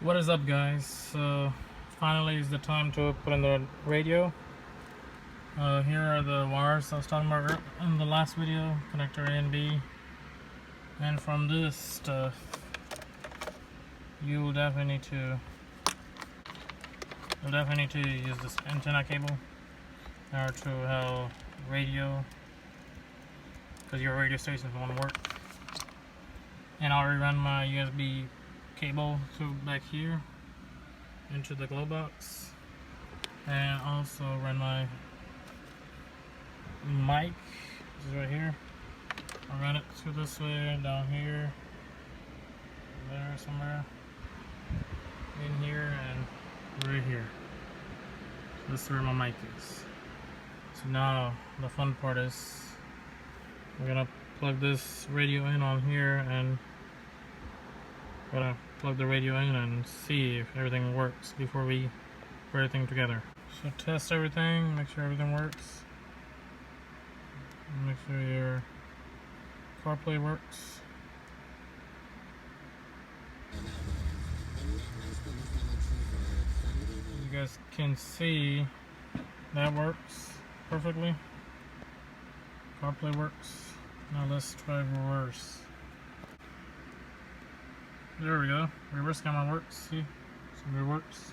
What is up, guys? So finally is the time to put in the radio. Here are the wires I was talking about in the last video, connector A and B. And from this stuff, you'll definitely need to use this antenna cable in order to have radio, because your radio stations won't work. And I already ran my USB cable through back here into the glow box, and also run my mic. This is right here. I run it through this way, down here, there somewhere, in here, and right here. So this is where my mic is. So now the fun part is we're gonna plug this radio in on here, and we're gonna plug the radio in and see if everything works before we put everything together. So test everything, make sure everything works. Make sure your CarPlay works. You guys can see that works perfectly. CarPlay works. Now let's try reverse. There we go. Reverse camera works. See? So it works.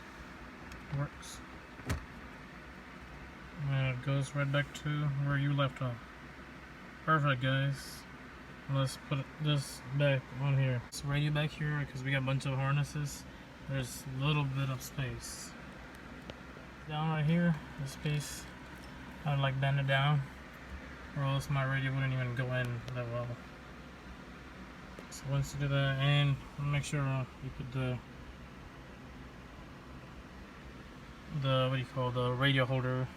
And it goes right back to where you left off. Perfect, guys. Let's put this back on here. It's radio back here because we got a bunch of harnesses. There's a little bit of space. Down right here, this piece, I'd like bend it down, or else my radio wouldn't even go in that well. So once you do that, and make sure you put the what do you call, the radio holder,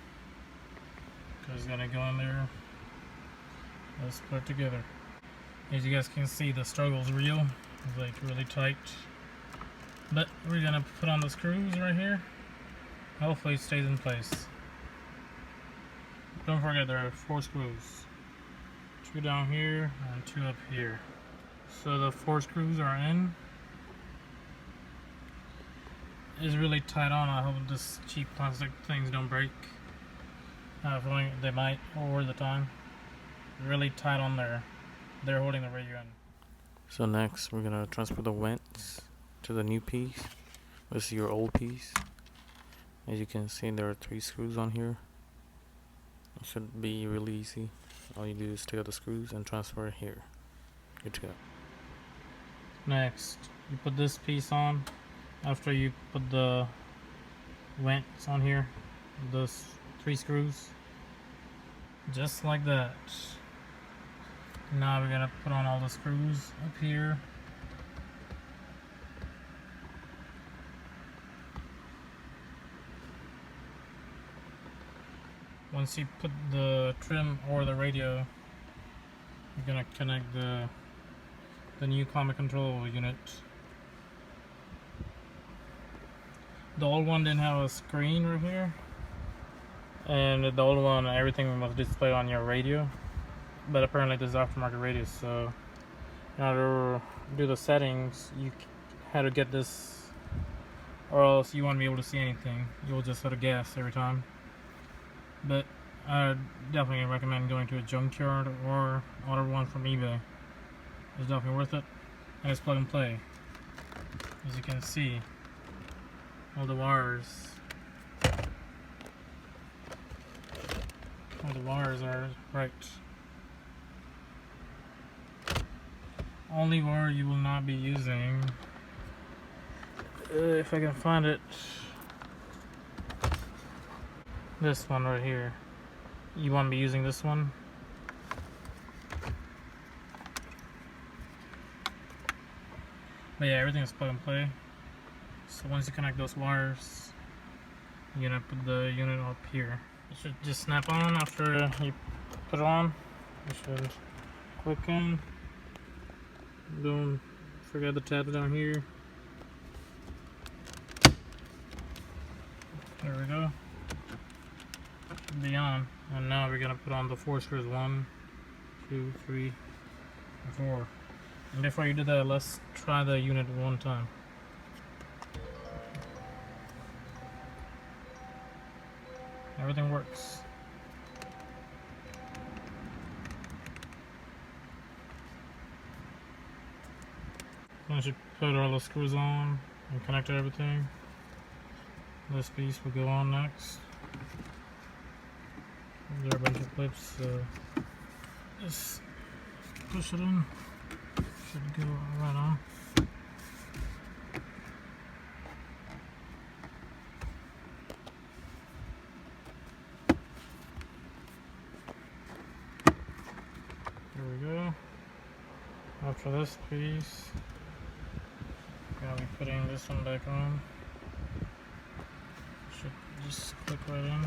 because it's gonna go in there. Let's put it together. As you guys can see, the struggle's real. It's like really tight, but we're gonna put on the screws right here. Hopefully it stays in place. Don't forget there are 4 screws, 2 down here and 2 up here. So the 4 screws are in. It's really tight on. I hope this cheap plastic things don't break. I have a feeling they might over the time. Really tight on there. They're holding the radio in. So next we're gonna transfer the vents to the new piece. This is your old piece. As you can see, there are 3 screws on here. It should be really easy. All you do is take out the screws and transfer it here. Good to go. Next, you put this piece on after you put the vents on here. Those 3 screws. Just like that. Now we're gonna put on all the screws up here. Once you put the trim or the radio, you're gonna connect the new climate control unit. The old one didn't have a screen right here, and the old one, everything was displayed on your radio, but apparently this is aftermarket radio, so in order to do the settings, you had to get this, or else you won't be able to see anything. You'll just have to guess every time. But I definitely recommend going to a junkyard or order one from eBay. It's definitely worth it, and it's plug and play. As you can see, all the wires are right. Only wire you will not be using, if I can find it, this one right here. You want to be using this one. But yeah, everything is plug and play. So once you connect those wires, you're gonna put the unit up here. It should just snap on after you put it on. You should click in. Don't forget the tabs down here. There we go. Be on, and now we're gonna put on the 4 screws. 1, 2, 3, and 4. And before you do that, let's try the unit one time. Everything works. Once you put all the screws on and connect everything, this piece will go on next. There are a bunch of clips, so just push it in. Should go right on. There we go. After this piece, I'll be putting this one back on. Should just click right in.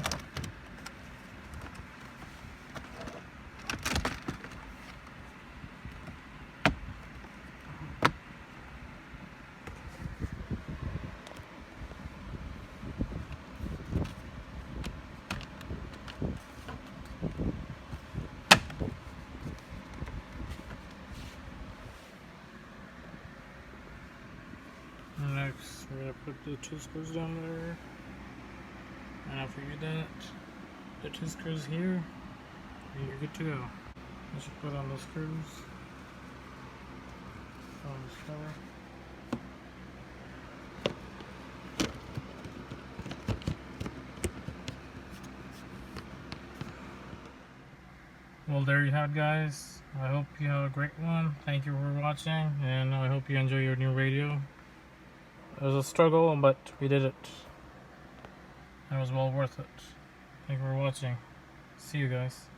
Next, we're going to put the 2 screws down there, and after you do that, the 2 screws here, and you're good to go. You should put on those screws on this cover. Well, there you have it, guys. I hope you have a great one. Thank you for watching, and I hope you enjoy your new radio. It was a struggle, but we did it. It was well worth it. Thank you for watching. See you guys.